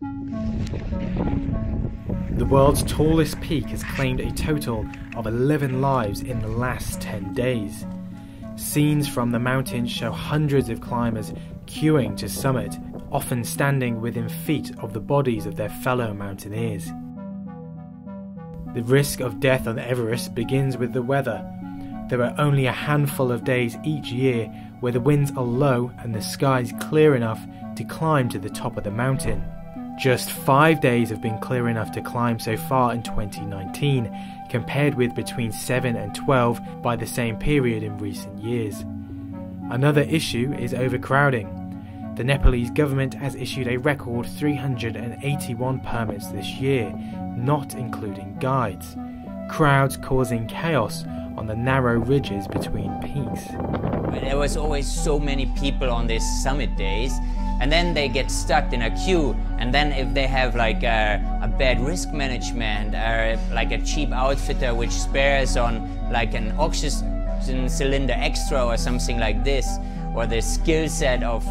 The world's tallest peak has claimed a total of 11 lives in the last 10 days. Scenes from the mountain show hundreds of climbers queuing to summit, often standing within feet of the bodies of their fellow mountaineers. The risk of death on Everest begins with the weather. There are only a handful of days each year where the winds are low and the skies clear enough to climb to the top of the mountain. Just 5 days have been clear enough to climb so far in 2019, compared with between 7 and 12 by the same period in recent years. Another issue is overcrowding. The Nepalese government has issued a record 381 permits this year, not including guides, crowds causing chaos on the narrow ridges between peaks. There was always so many people on these summit days, and then they get stuck in a queue, and then if they have like a bad risk management, or like a cheap outfitter which spares on like an oxygen cylinder extra or something like this, or the skill set of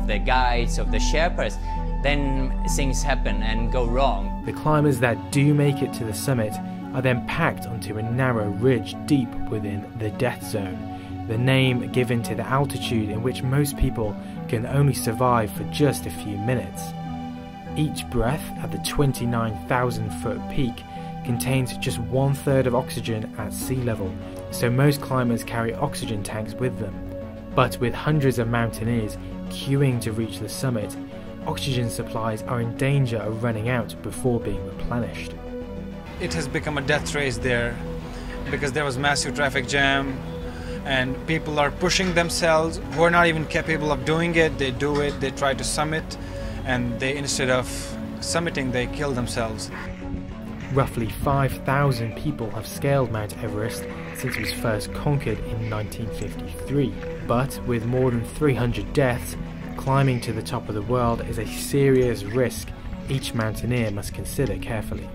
the guides, of the Sherpas, then things happen and go wrong. The climbers that do make it to the summit are then packed onto a narrow ridge deep within the death zone, the name given to the altitude in which most people can only survive for just a few minutes. Each breath at the 29,000-foot peak contains just 1/3 of oxygen at sea level, so most climbers carry oxygen tanks with them. But with hundreds of mountaineers queuing to reach the summit, oxygen supplies are in danger of running out before being replenished. It has become a death race there because there was massive traffic jam and people are pushing themselves who are not even capable of doing it. They do it, they try to summit, and instead of summiting, they kill themselves. Roughly 5,000 people have scaled Mount Everest since it was first conquered in 1953. But with more than 300 deaths, climbing to the top of the world is a serious risk each mountaineer must consider carefully.